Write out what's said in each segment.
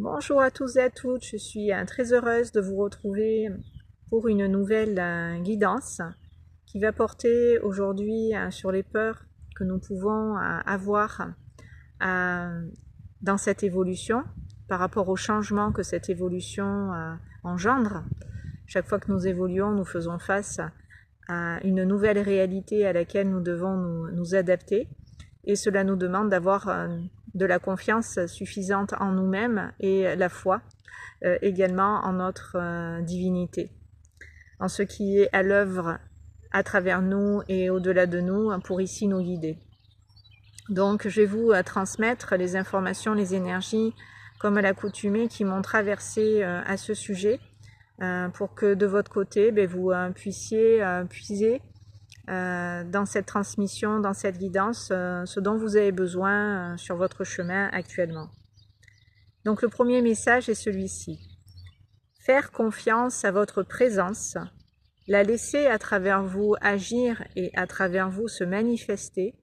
Bonjour à tous et à toutes, je suis très heureuse de vous retrouver pour une nouvelle guidance qui va porter aujourd'hui sur les peurs que nous pouvons avoir dans cette évolution par rapport au changement que cette évolution engendre. Chaque fois que nous évoluons, nous faisons face à une nouvelle réalité à laquelle nous devons nous adapter et cela nous demande d'avoir de la confiance suffisante en nous-mêmes et la foi également en notre divinité, en ce qui est à l'œuvre à travers nous et au-delà de nous pour ici nous guider. Donc je vais vous transmettre les informations, les énergies comme à l'accoutumée qui m'ont traversé à ce sujet pour que de votre côté vous puissiez puiser dans cette transmission, dans cette guidance, ce dont vous avez besoin sur votre chemin actuellement. Donc le premier message est celui-ci. Faire confiance à votre présence, la laisser à travers vous agir et à travers vous se manifester,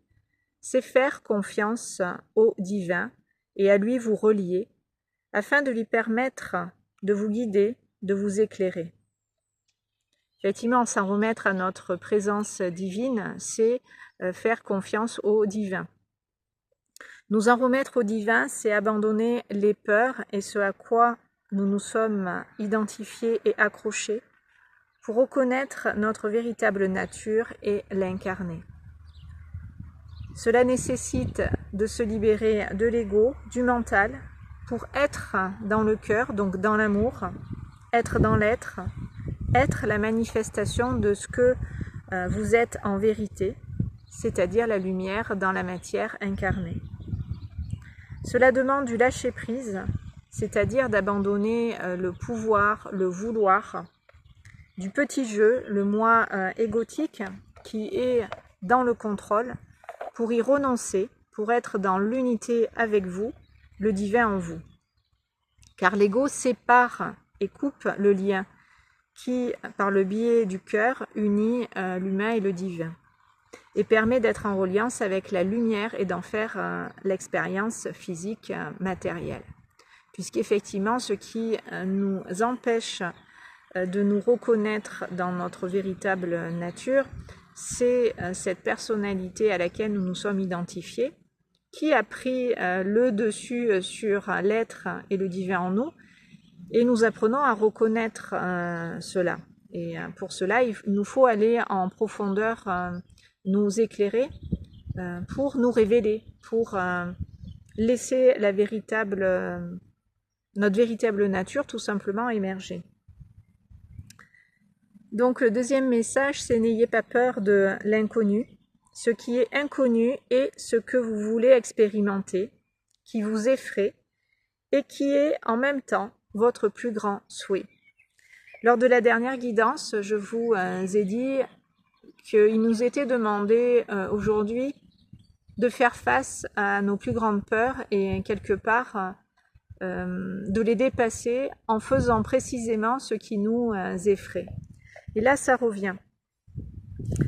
c'est faire confiance au divin et à lui vous relier, afin de lui permettre de vous guider, de vous éclairer. Effectivement, s'en remettre à notre présence divine, c'est faire confiance au divin. Nous en remettre au divin, c'est abandonner les peurs et ce à quoi nous nous sommes identifiés et accrochés pour reconnaître notre véritable nature et l'incarner. Cela nécessite de se libérer de l'ego, du mental, pour être dans le cœur, donc dans l'amour, être dans l'être, être la manifestation de ce que vous êtes en vérité, c'est-à-dire la lumière dans la matière incarnée. Cela demande du lâcher-prise, c'est-à-dire d'abandonner le pouvoir, le vouloir, du petit jeu, le moi égotique qui est dans le contrôle, pour y renoncer, pour être dans l'unité avec vous, le divin en vous. Car l'ego sépare et coupe le lien qui, par le biais du cœur, unit l'humain et le divin, et permet d'être en reliance avec la lumière et d'en faire l'expérience physique matérielle. Puisqu'effectivement, ce qui nous empêche de nous reconnaître dans notre véritable nature, c'est cette personnalité à laquelle nous nous sommes identifiés, qui a pris le dessus sur l'être et le divin en nous, et nous apprenons à reconnaître cela. Et pour cela, il nous faut aller en profondeur, nous éclairer, pour nous révéler, pour laisser notre véritable nature tout simplement émerger. Donc le deuxième message, c'est n'ayez pas peur de l'inconnu. Ce qui est inconnu est ce que vous voulez expérimenter, qui vous effraie et qui est en même temps votre plus grand souhait. Lors de la dernière guidance, je vous ai dit qu'il nous était demandé aujourd'hui de faire face à nos plus grandes peurs et quelque part de les dépasser en faisant précisément ce qui nous effraie. Et là, ça revient.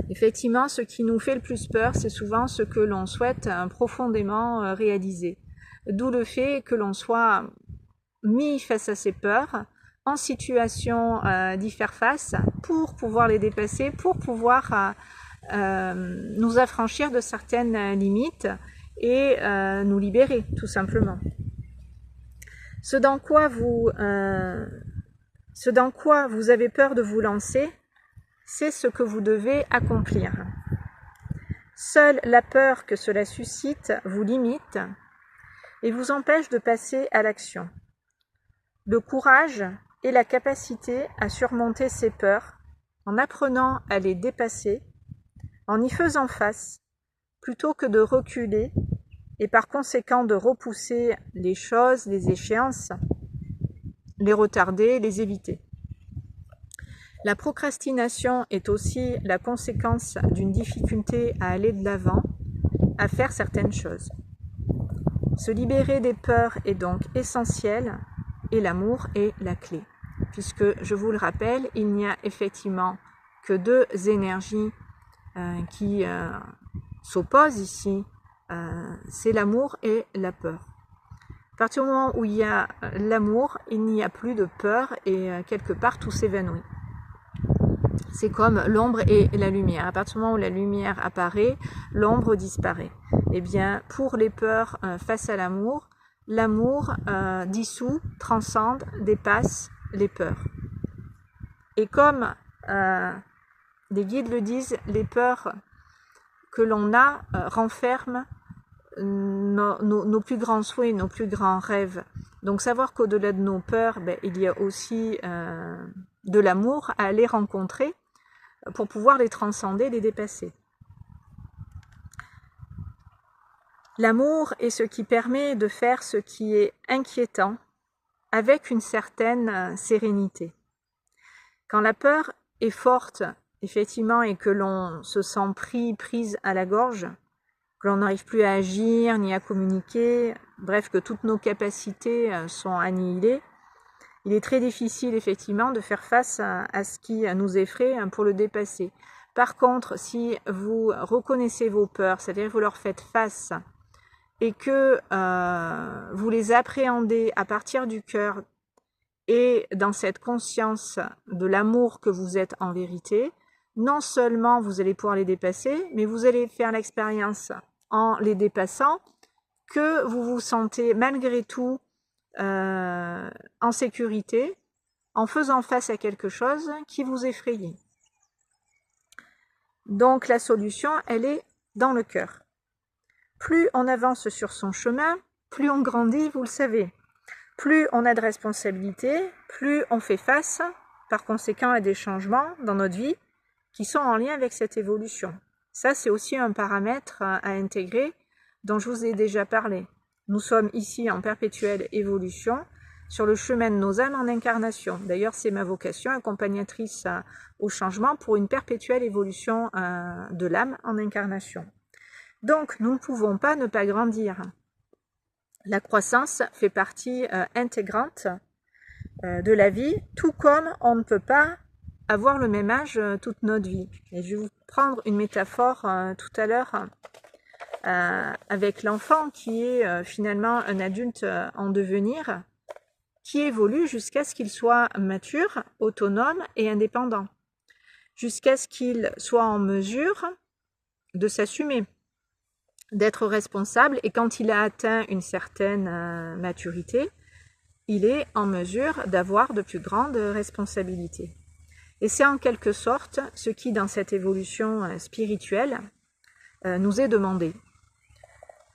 Effectivement, ce qui nous fait le plus peur, c'est souvent ce que l'on souhaite profondément réaliser. D'où le fait que l'on soit mis face à ces peurs, en situation d'y faire face, pour pouvoir les dépasser, pour pouvoir nous affranchir de certaines limites et nous libérer, tout simplement. Ce dans quoi vous avez peur de vous lancer, c'est ce que vous devez accomplir. Seule la peur que cela suscite vous limite et vous empêche de passer à l'action. Le courage est la capacité à surmonter ces peurs en apprenant à les dépasser, en y faisant face, plutôt que de reculer et par conséquent de repousser les choses, les échéances, les retarder, les éviter. La procrastination est aussi la conséquence d'une difficulté à aller de l'avant, à faire certaines choses. Se libérer des peurs est donc essentiel et l'amour est la clé. Puisque, je vous le rappelle, il n'y a effectivement que deux énergies qui s'opposent ici, c'est l'amour et la peur. À partir du moment où il y a l'amour, il n'y a plus de peur et quelque part tout s'évanouit. C'est comme l'ombre et la lumière. À partir du moment où la lumière apparaît, l'ombre disparaît. Eh bien, pour les peurs face à l'amour, l'amour dissout, transcende, dépasse les peurs. Et comme les guides le disent, les peurs que l'on a renferment nos plus grands souhaits, nos plus grands rêves. Donc savoir qu'au-delà de nos peurs, il y a aussi de l'amour à aller rencontrer pour pouvoir les transcender, les dépasser. L'amour est ce qui permet de faire ce qui est inquiétant avec une certaine sérénité. Quand la peur est forte, effectivement, et que l'on se sent prise à la gorge, que l'on n'arrive plus à agir ni à communiquer, bref, que toutes nos capacités sont annihilées, il est très difficile effectivement de faire face à ce qui nous effraie pour le dépasser. Par contre, si vous reconnaissez vos peurs, c'est-à-dire que vous leur faites face et que vous les appréhendez à partir du cœur et dans cette conscience de l'amour que vous êtes en vérité, non seulement vous allez pouvoir les dépasser, mais vous allez faire l'expérience en les dépassant que vous vous sentez malgré tout en sécurité, en faisant face à quelque chose qui vous effrayait. Donc la solution, elle est dans le cœur. Plus on avance sur son chemin, plus on grandit, vous le savez. Plus on a de responsabilités, plus on fait face, par conséquent, à des changements dans notre vie qui sont en lien avec cette évolution. Ça, c'est aussi un paramètre à intégrer dont je vous ai déjà parlé. Nous sommes ici en perpétuelle évolution sur le chemin de nos âmes en incarnation. D'ailleurs, c'est ma vocation, accompagnatrice au changement pour une perpétuelle évolution de l'âme en incarnation. Donc, nous ne pouvons pas ne pas grandir. La croissance fait partie intégrante de la vie, tout comme on ne peut pas avoir le même âge toute notre vie. Et je vais vous prendre une métaphore tout à l'heure avec l'enfant qui est finalement un adulte en devenir, qui évolue jusqu'à ce qu'il soit mature, autonome et indépendant, jusqu'à ce qu'il soit en mesure de s'assumer, d'être responsable, et quand il a atteint une certaine maturité, il est en mesure d'avoir de plus grandes responsabilités. Et c'est en quelque sorte ce qui, dans cette évolution spirituelle, nous est demandé.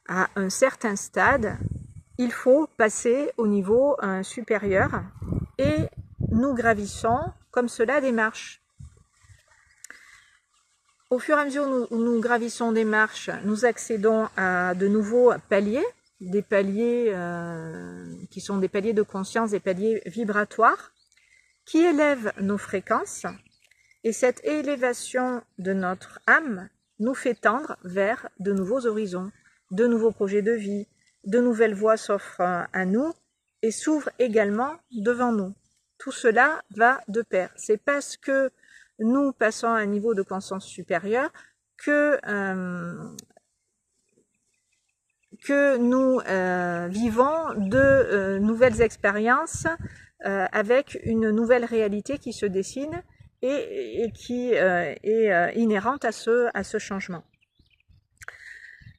À un certain stade, il faut passer au niveau supérieur et nous gravissons comme cela des marches. Au fur et à mesure où nous gravissons des marches, nous accédons à de nouveaux paliers, des paliers qui sont des paliers de conscience, des paliers vibratoires, qui élèvent nos fréquences, et cette élévation de notre âme nous fait tendre vers de nouveaux horizons, de nouveaux projets de vie, de nouvelles voies s'offrent à nous et s'ouvrent également devant nous. Tout cela va de pair. C'est parce que nous passons à un niveau de conscience supérieur que nous vivons de nouvelles expériences avec une nouvelle réalité qui se dessine et qui est inhérente à ce changement.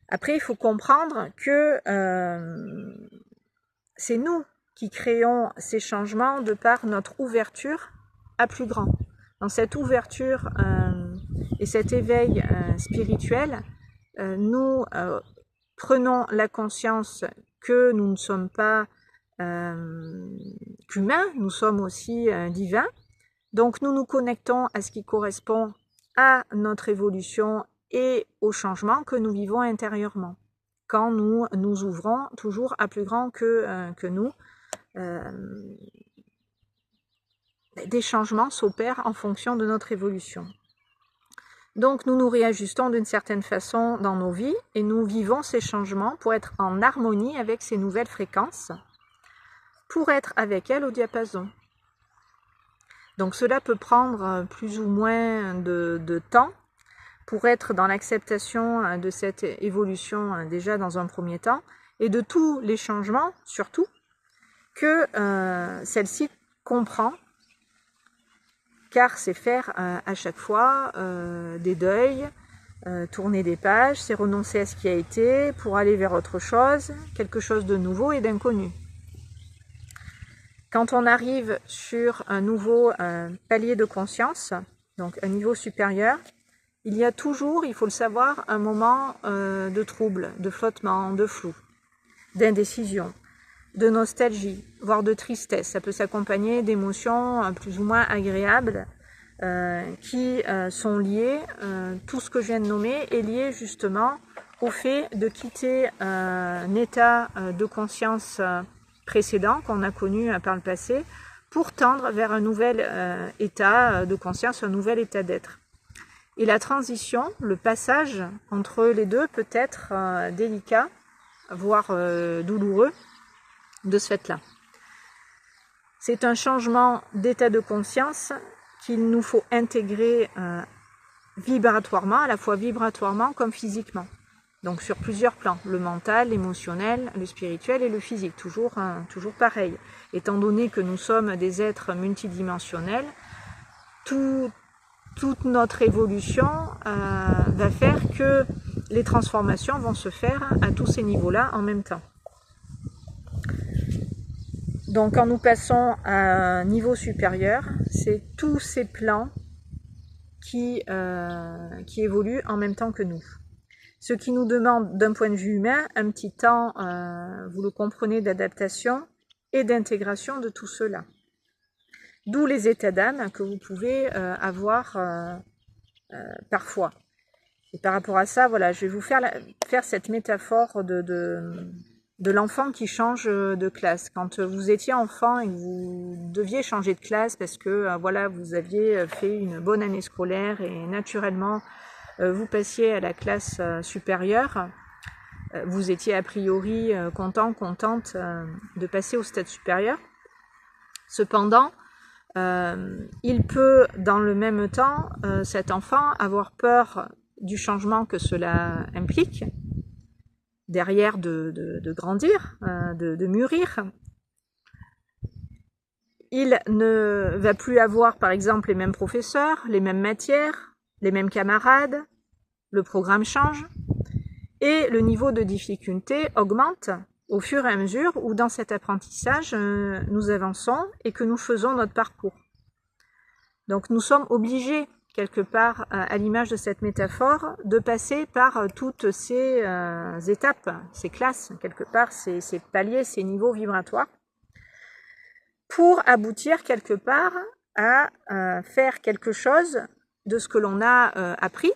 Après, il faut comprendre que c'est nous qui créons ces changements de par notre ouverture à plus grand. Dans cette ouverture et cet éveil spirituel, nous prenons la conscience que nous ne sommes pas qu'humains, nous sommes aussi divins. Donc nous nous connectons à ce qui correspond à notre évolution et au changement que nous vivons intérieurement. Quand nous nous ouvrons toujours à plus grand que nous, des changements s'opèrent en fonction de notre évolution. Donc nous nous réajustons d'une certaine façon dans nos vies et nous vivons ces changements pour être en harmonie avec ces nouvelles fréquences, pour être avec elles au diapason. Donc cela peut prendre plus ou moins de temps pour être dans l'acceptation de cette évolution déjà dans un premier temps, et de tous les changements, surtout, que celle-ci comprend, car c'est faire à chaque fois des deuils, tourner des pages, c'est renoncer à ce qui a été pour aller vers autre chose, quelque chose de nouveau et d'inconnu. Quand on arrive sur un nouveau palier de conscience, donc un niveau supérieur, il y a toujours, il faut le savoir, un moment de trouble, de flottement, de flou, d'indécision, de nostalgie, voire de tristesse. Ça peut s'accompagner d'émotions plus ou moins agréables qui sont liées, tout ce que je viens de nommer est lié justement au fait de quitter un état de conscience précédent qu'on a connu par le passé pour tendre vers un nouvel état de conscience, un nouvel état d'être. Et la transition, le passage entre les deux peut être délicat, voire douloureux de ce fait-là. C'est un changement d'état de conscience qu'il nous faut intégrer vibratoirement, à la fois vibratoirement comme physiquement. Donc sur plusieurs plans, le mental, l'émotionnel, le spirituel et le physique, toujours pareil. Étant donné que nous sommes des êtres multidimensionnels, toute notre évolution va faire que les transformations vont se faire à tous ces niveaux-là en même temps. Donc quand nous passons à un niveau supérieur, c'est tous ces plans qui évoluent en même temps que nous. Ce qui nous demande d'un point de vue humain un petit temps, vous le comprenez, d'adaptation et d'intégration de tout cela. D'où les états d'âme que vous pouvez avoir parfois. Et par rapport à ça, voilà, je vais vous faire cette métaphore de l'enfant qui change de classe. Quand vous étiez enfant et que vous deviez changer de classe parce que voilà, vous aviez fait une bonne année scolaire et naturellement vous passiez à la classe supérieure, vous étiez a priori contente de passer au stade supérieur. Cependant, il peut dans le même temps, cet enfant, avoir peur du changement que cela implique, derrière de grandir, de mûrir. Il ne va plus avoir par exemple les mêmes professeurs, les mêmes matières, les mêmes camarades, le programme change et le niveau de difficulté augmente au fur et à mesure où dans cet apprentissage nous avançons et que nous faisons notre parcours. Donc nous sommes obligés quelque part, à l'image de cette métaphore, de passer par toutes ces étapes, ces classes, quelque part, ces paliers, ces niveaux vibratoires, pour aboutir quelque part à faire quelque chose de ce que l'on a appris,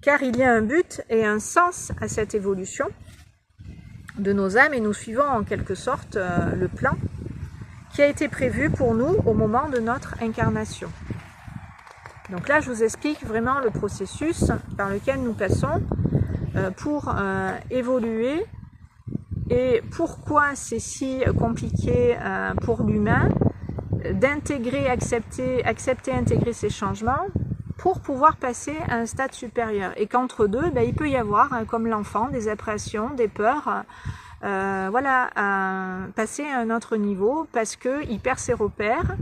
car il y a un but et un sens à cette évolution de nos âmes et nous suivons en quelque sorte le plan qui a été prévu pour nous au moment de notre incarnation. Donc là, je vous explique vraiment le processus par lequel nous passons pour évoluer et pourquoi c'est si compliqué pour l'humain d'intégrer, accepter, intégrer ces changements pour pouvoir passer à un stade supérieur. Et qu'entre deux, il peut y avoir, comme l'enfant, des appréhensions, des peurs, voilà, passer à un autre niveau parce qu'il perd ses repères.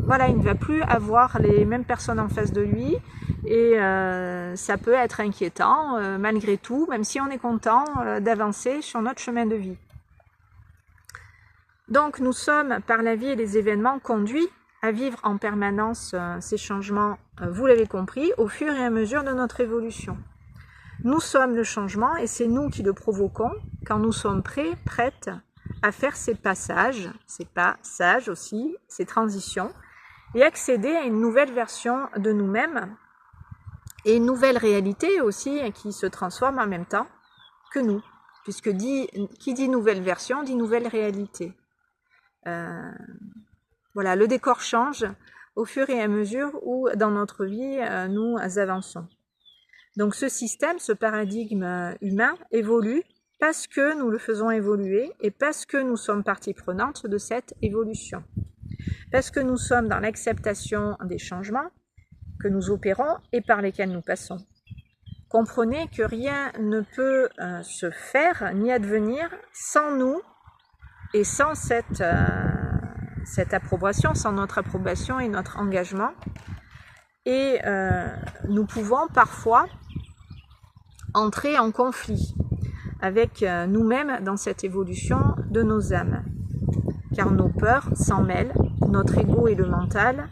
Voilà, il ne va plus avoir les mêmes personnes en face de lui et ça peut être inquiétant malgré tout, même si on est content d'avancer sur notre chemin de vie. Donc nous sommes par la vie et les événements conduits à vivre en permanence ces changements, vous l'avez compris, au fur et à mesure de notre évolution. Nous sommes le changement et c'est nous qui le provoquons quand nous sommes prêts, prêtes à faire ces passages aussi, ces transitions, et accéder à une nouvelle version de nous-mêmes et une nouvelle réalité aussi qui se transforme en même temps que nous, puisque qui dit nouvelle version dit nouvelle réalité. Voilà, le décor change au fur et à mesure où dans notre vie nous avançons. Donc ce système, ce paradigme humain évolue parce que nous le faisons évoluer et parce que nous sommes partie prenante de cette évolution. Parce que nous sommes dans l'acceptation des changements que nous opérons et par lesquels nous passons. comprenez que rien ne peut se faire ni advenir sans nous et sans cette approbation, sans notre approbation et notre engagement. Et nous pouvons parfois entrer en conflit avec nous-mêmes dans cette évolution de nos âmes. Car nos peurs s'en mêlent, notre ego et le mental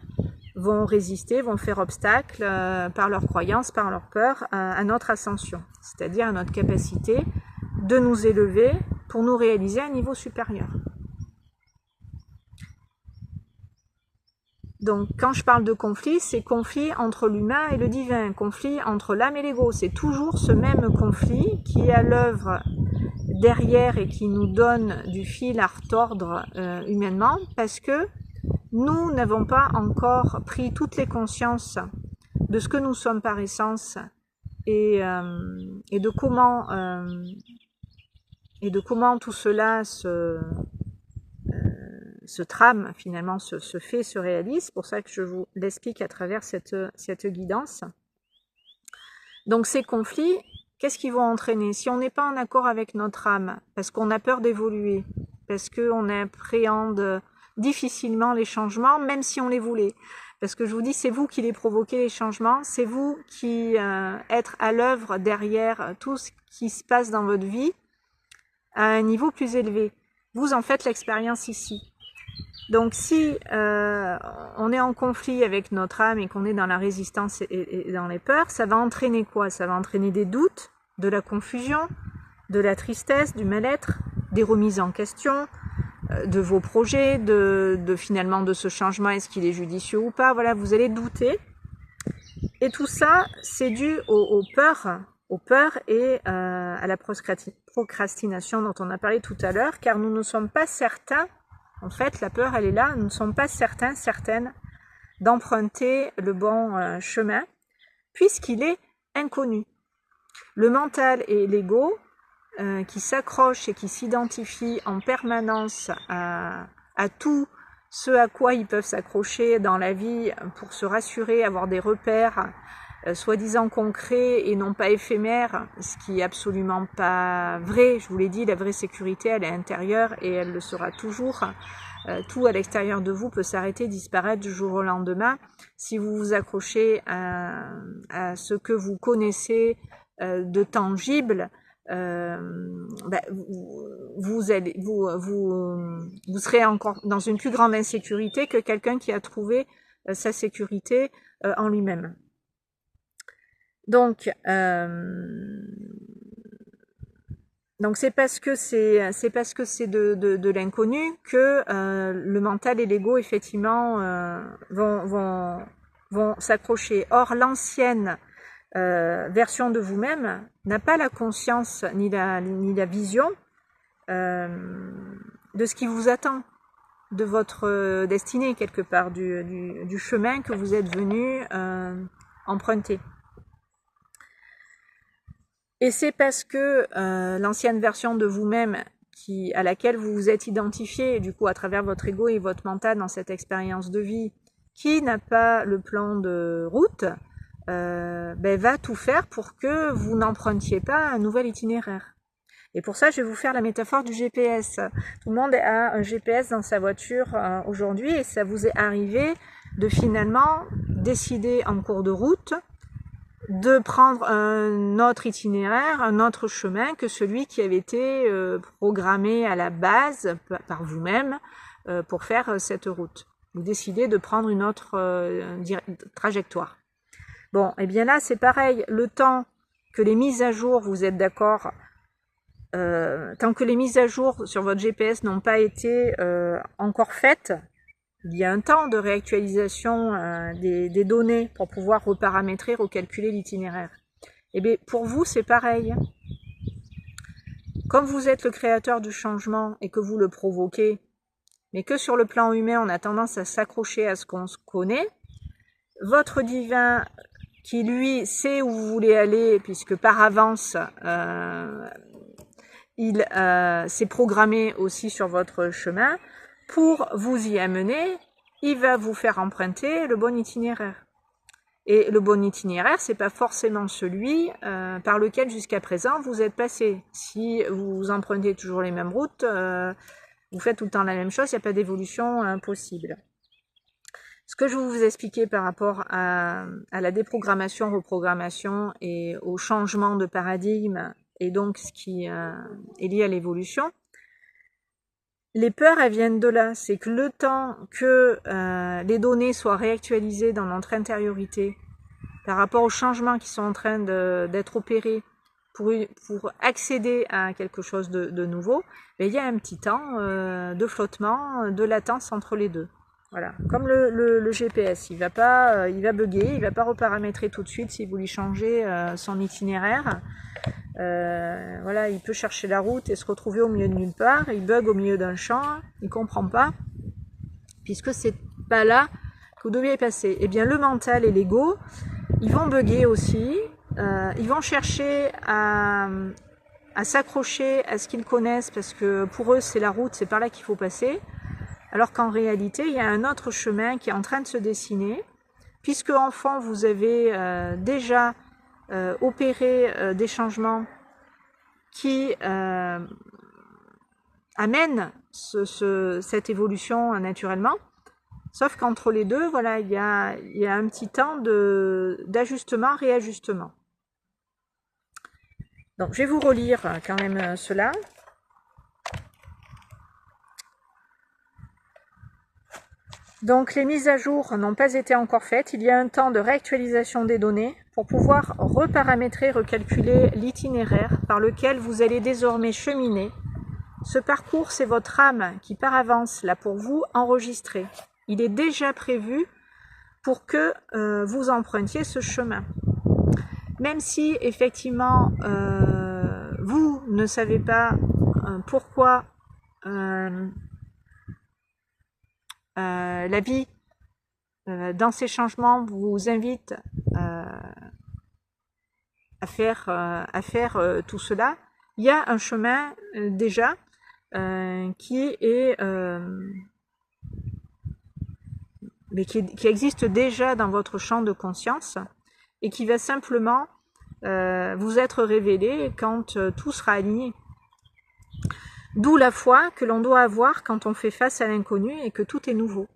vont résister, vont faire obstacle par leurs croyances, par leurs peurs à notre ascension, c'est-à-dire à notre capacité de nous élever pour nous réaliser à un niveau supérieur. Donc quand je parle de conflit, c'est conflit entre l'humain et le divin, conflit entre l'âme et l'ego. C'est toujours ce même conflit qui est à l'œuvre derrière et qui nous donne du fil à retordre humainement, parce que nous n'avons pas encore pris toutes les consciences de ce que nous sommes par essence et de comment tout cela se trame, finalement, se fait, se réalise. C'est pour ça que je vous l'explique à travers cette guidance. Donc ces conflits, qu'est-ce qu'ils vont entraîner? Si on n'est pas en accord avec notre âme, parce qu'on a peur d'évoluer, parce qu'on appréhende difficilement les changements, même si on les voulait. Parce que je vous dis, c'est vous qui les provoquez, les changements, c'est vous qui êtes à l'œuvre derrière tout ce qui se passe dans votre vie à un niveau plus élevé. Vous en faites l'expérience ici. Donc si on est en conflit avec notre âme et qu'on est dans la résistance et dans les peurs, ça va entraîner quoi? Ça va entraîner des doutes, de la confusion, de la tristesse, du mal-être, des remises en question, de vos projets, finalement de ce changement, est-ce qu'il est judicieux ou pas? Voilà, vous allez douter. Et tout ça, c'est dû aux peurs et à la procrastination dont on a parlé tout à l'heure, car nous ne sommes pas certains. En fait, la peur, elle est là. Nous ne sommes pas certaines d'emprunter le bon chemin, puisqu'il est inconnu. Le mental et l'ego, qui s'accrochent et qui s'identifient en permanence à tout ce à quoi ils peuvent s'accrocher dans la vie pour se rassurer, avoir des repères soi-disant concrets et non pas éphémères, ce qui est absolument pas vrai. Je vous l'ai dit, la vraie sécurité, elle est intérieure et elle le sera toujours. Tout à l'extérieur de vous peut s'arrêter, disparaître du jour au lendemain. Si vous vous accrochez à ce que vous connaissez de tangible, vous serez encore dans une plus grande insécurité que quelqu'un qui a trouvé sa sécurité en lui-même. Donc c'est parce que c'est de l'inconnu que le mental et l'ego effectivement vont s'accrocher. Or l'ancienne version de vous-même n'a pas la conscience ni la vision de ce qui vous attend, de votre destinée quelque part, du chemin que vous êtes venu emprunter. Et c'est parce que l'ancienne version de vous-même à laquelle vous vous êtes identifié, du coup à travers votre ego et votre mental dans cette expérience de vie, qui n'a pas le plan de route, va tout faire pour que vous n'empruntiez pas un nouvel itinéraire. Et pour ça, je vais vous faire la métaphore du GPS. Tout le monde a un GPS dans sa voiture aujourd'hui et ça vous est arrivé de finalement décider en cours de route de prendre un autre itinéraire, un autre chemin que celui qui avait été programmé à la base par vous-même pour faire cette route. Vous décidez de prendre une autre trajectoire. Bon, et bien là, c'est pareil. Le temps que les mises à jour, vous êtes d'accord, tant que les mises à jour sur votre GPS n'ont pas été encore faites, il y a un temps de réactualisation des données pour pouvoir reparamétrer, recalculer l'itinéraire. Et bien, pour vous, c'est pareil. Comme vous êtes le créateur du changement et que vous le provoquez, mais que sur le plan humain, on a tendance à s'accrocher à ce qu'on se connaît, votre divin, qui lui sait où vous voulez aller, puisque par avance, il s'est programmé aussi sur votre chemin, pour vous y amener, il va vous faire emprunter le bon itinéraire. Et le bon itinéraire, c'est pas forcément celui par lequel jusqu'à présent vous êtes passé. Si vous empruntez toujours les mêmes routes, vous faites tout le temps la même chose, il n'y a pas d'évolution possible. Ce que je vais vous expliquer par rapport à la déprogrammation, reprogrammation et au changement de paradigme, et donc ce qui est lié à l'évolution, les peurs, elles viennent de là. C'est que le temps que les données soient réactualisées dans notre intériorité par rapport aux changements qui sont en train d'être opérés pour accéder à quelque chose de nouveau, mais il y a un petit temps de flottement, de latence entre les deux. Voilà, comme le GPS, il va bugger, il va pas reparamétrer tout de suite si vous lui changez son itinéraire. Voilà, il peut chercher la route et se retrouver au milieu de nulle part, il bug au milieu d'un champ, il comprend pas, puisque c'est pas là que vous deviez passer. Eh bien, le mental et l'ego, ils vont bugger aussi, ils vont chercher à s'accrocher à ce qu'ils connaissent, parce que pour eux c'est la route, c'est par là qu'il faut passer, alors qu'en réalité il y a un autre chemin qui est en train de se dessiner, puisque enfant vous avez déjà opéré des changements qui amènent cette évolution naturellement, sauf qu'entre les deux, voilà, il y a un petit temps d'ajustement, réajustement. Donc je vais vous relire quand même cela. Donc les mises à jour n'ont pas été encore faites. Il y a un temps de réactualisation des données pour pouvoir reparamétrer, recalculer l'itinéraire par lequel vous allez désormais cheminer. Ce parcours, c'est votre âme qui par avance, là pour vous, enregistré. Il est déjà prévu pour que vous empruntiez ce chemin. Même si effectivement vous ne savez pas pourquoi la vie dans ces changements vous invite à faire tout cela, il y a un chemin déjà qui existe déjà dans votre champ de conscience et qui va simplement vous être révélé quand tout sera aligné. D'où la foi que l'on doit avoir quand on fait face à l'inconnu et que tout est nouveau.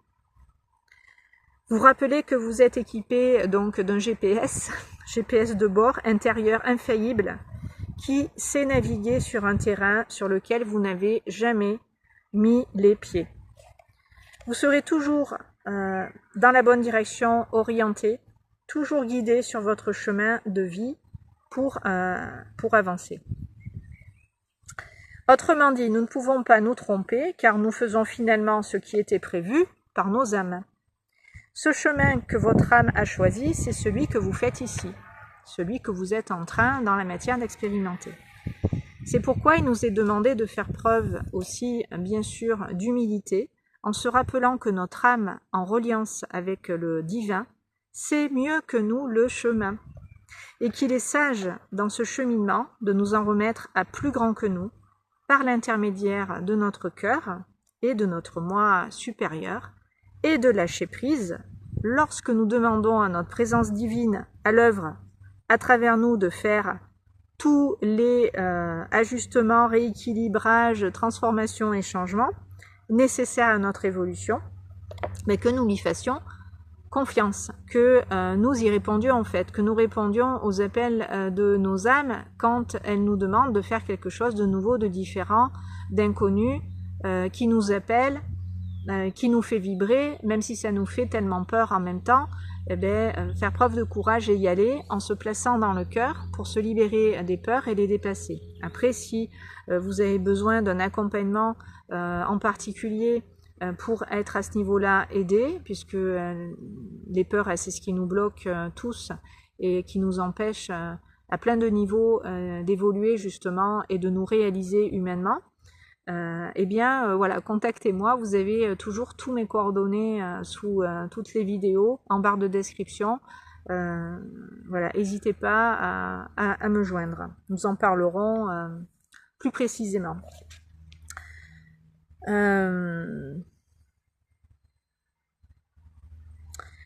Vous rappelez que vous êtes équipé donc d'un GPS de bord intérieur infaillible qui sait naviguer sur un terrain sur lequel vous n'avez jamais mis les pieds. Vous serez toujours dans la bonne direction, orienté, toujours guidé sur votre chemin de vie pour avancer. Autrement dit, nous ne pouvons pas nous tromper car nous faisons finalement ce qui était prévu par nos âmes. Ce chemin que votre âme a choisi, c'est celui que vous faites ici, celui que vous êtes en train dans la matière d'expérimenter. C'est pourquoi il nous est demandé de faire preuve aussi, bien sûr, d'humilité, en se rappelant que notre âme, en reliance avec le divin, sait mieux que nous le chemin, et qu'il est sage dans ce cheminement de nous en remettre à plus grand que nous, par l'intermédiaire de notre cœur et de notre moi supérieur, et de lâcher prise lorsque nous demandons à notre présence divine à l'œuvre à travers nous de faire tous les ajustements, rééquilibrages, transformations et changements nécessaires à notre évolution, mais que nous lui fassions confiance, que nous y répondions en fait, que nous répondions aux appels de nos âmes quand elles nous demandent de faire quelque chose de nouveau, de différent, d'inconnu, qui nous appelle, qui nous fait vibrer, même si ça nous fait tellement peur en même temps, eh bien, faire preuve de courage et y aller en se plaçant dans le cœur pour se libérer des peurs et les dépasser. Après, si vous avez besoin d'un accompagnement en particulier pour être à ce niveau-là aidé, puisque les peurs, c'est ce qui nous bloque tous et qui nous empêche à plein de niveaux d'évoluer justement et de nous réaliser humainement, eh bien voilà, contactez-moi, vous avez toujours tous mes coordonnées sous toutes les vidéos, en barre de description. Voilà, n'hésitez pas à me joindre. Nous en parlerons plus précisément.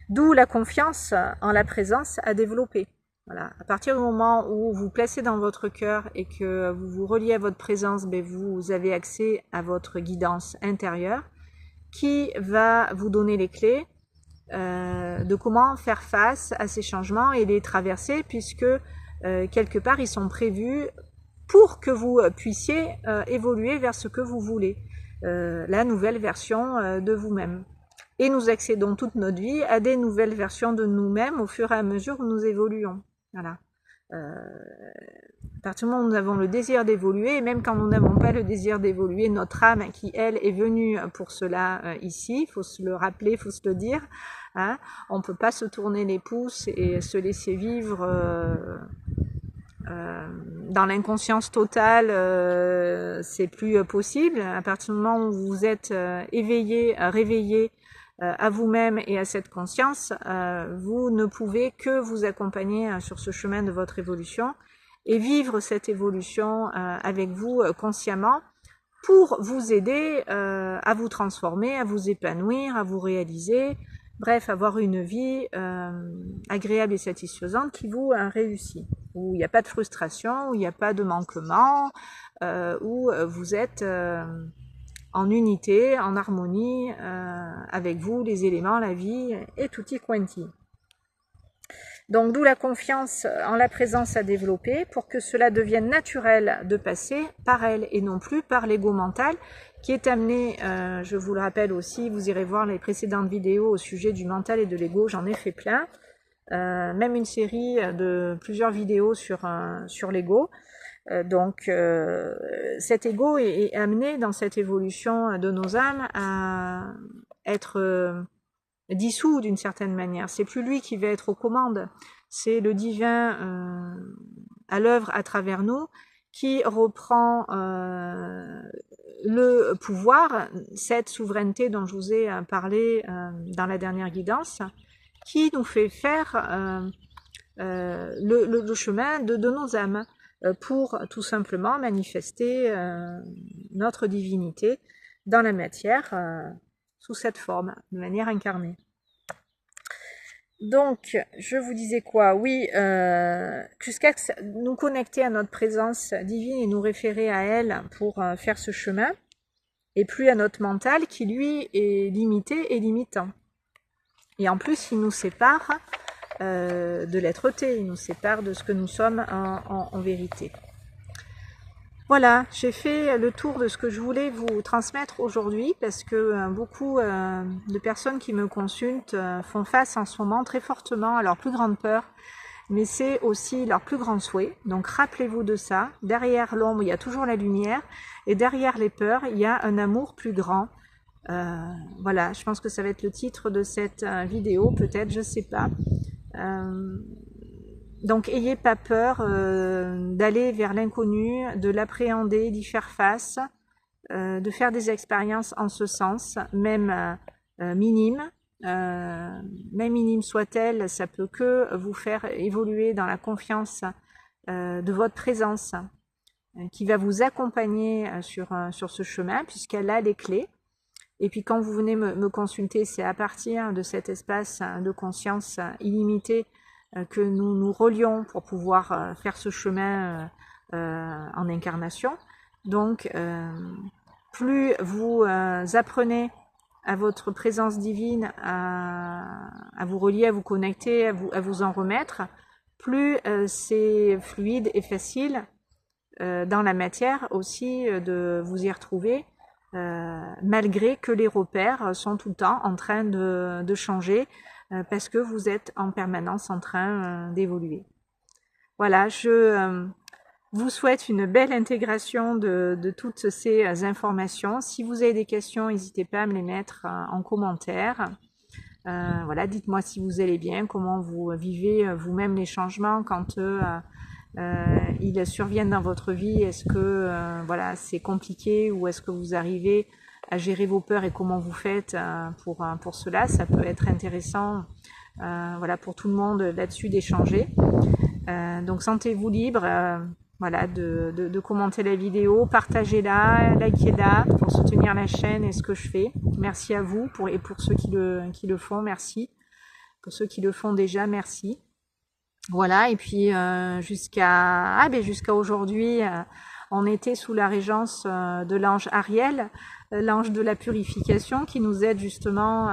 D'où la confiance en la présence à développer. Voilà. À partir du moment où vous placez dans votre cœur et que vous vous reliez à votre présence, ben vous avez accès à votre guidance intérieure qui va vous donner les clés de comment faire face à ces changements et les traverser, puisque quelque part ils sont prévus pour que vous puissiez évoluer vers ce que vous voulez, la nouvelle version de vous-même. Et nous accédons toute notre vie à des nouvelles versions de nous-mêmes au fur et à mesure où nous évoluons. Voilà. À partir du moment où nous avons le désir d'évoluer, et même quand nous n'avons pas le désir d'évoluer, notre âme qui, elle, est venue pour cela ici, il faut se le rappeler, il faut se le dire, hein, on ne peut pas se tourner les pouces et se laisser vivre dans l'inconscience totale, c'est plus possible. À partir du moment où vous êtes éveillé, réveillé à vous-même et à cette conscience, vous ne pouvez que vous accompagner sur ce chemin de votre évolution et vivre cette évolution avec vous consciemment pour vous aider à vous transformer, à vous épanouir, à vous réaliser, bref, avoir une vie agréable et satisfaisante qui vous réussit, où il n'y a pas de frustration, où il n'y a pas de manquement, où vous êtes en unité, en harmonie avec vous, les éléments, la vie et tutti quanti. Donc d'où la confiance en la présence à développer pour que cela devienne naturel de passer par elle et non plus par l'ego mental qui est amené, je vous le rappelle aussi, vous irez voir les précédentes vidéos au sujet du mental et de l'ego, j'en ai fait plein, même une série de plusieurs vidéos sur l'ego. Donc cet ego est amené dans cette évolution de nos âmes à être dissous d'une certaine manière. C'est plus lui qui va être aux commandes, c'est le divin à l'œuvre à travers nous qui reprend le pouvoir, cette souveraineté dont je vous ai parlé dans la dernière guidance, qui nous fait faire le chemin de nos âmes pour tout simplement manifester notre divinité dans la matière sous cette forme, de manière incarnée. Donc, je vous disais quoi? Oui, jusqu'à nous connecter à notre présence divine et nous référer à elle pour faire ce chemin, et plus à notre mental qui, lui, est limité et limitant. Et en plus, il nous sépare de l'être-té, il nous sépare de ce que nous sommes en vérité. Voilà, j'ai fait le tour de ce que je voulais vous transmettre aujourd'hui parce que beaucoup de personnes qui me consultent font face en ce moment très fortement à leur plus grande peur, mais c'est aussi leur plus grand souhait. Donc rappelez-vous de ça, derrière l'ombre il y a toujours la lumière et derrière les peurs il y a un amour plus grand. Voilà, je pense que ça va être le titre de cette vidéo, peut-être, je sais pas. Donc ayez pas peur d'aller vers l'inconnu, de l'appréhender, d'y faire face, de faire des expériences en ce sens, même minimes, même minime soit-elle, ça peut que vous faire évoluer dans la confiance de votre présence qui va vous accompagner sur ce chemin puisqu'elle a les clés. Et puis quand vous venez me consulter, c'est à partir de cet espace de conscience illimité que nous nous relions pour pouvoir faire ce chemin en incarnation. Donc, plus vous apprenez à votre présence divine, à vous relier, à vous connecter, à vous en remettre, plus c'est fluide et facile dans la matière aussi de vous y retrouver, malgré que les repères sont tout le temps en train de changer, parce que vous êtes en permanence en train d'évoluer. Voilà, je vous souhaite une belle intégration de toutes ces informations. Si vous avez des questions, n'hésitez pas à me les mettre en commentaire. Voilà, dites-moi si vous allez bien, comment vous vivez vous-même les changements quand ils surviennent dans votre vie. Est-ce que voilà, c'est compliqué ou est-ce que vous arrivez à gérer vos peurs et comment vous faites pour cela? Ça peut être intéressant voilà, pour tout le monde là-dessus d'échanger. Donc sentez-vous libre voilà, de commenter la vidéo, partagez-la, likez-la pour soutenir la chaîne et ce que je fais. Merci à vous et pour ceux qui le font, merci. Pour ceux qui le font déjà, merci. Voilà, et puis jusqu'à aujourd'hui, on était sous la régence de l'ange Ariel, l'ange de la purification, qui nous aide justement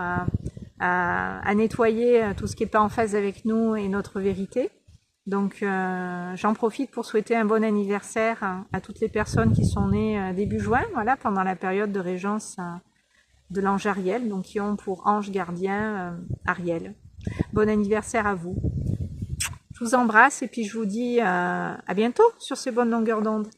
à nettoyer tout ce qui n'est pas en phase avec nous et notre vérité. Donc j'en profite pour souhaiter un bon anniversaire à toutes les personnes qui sont nées début juin, voilà, pendant la période de régence de l'ange Ariel, donc qui ont pour ange gardien Ariel. Bon anniversaire à vous. Je vous embrasse et puis je vous dis à bientôt sur ces bonnes longueurs d'onde.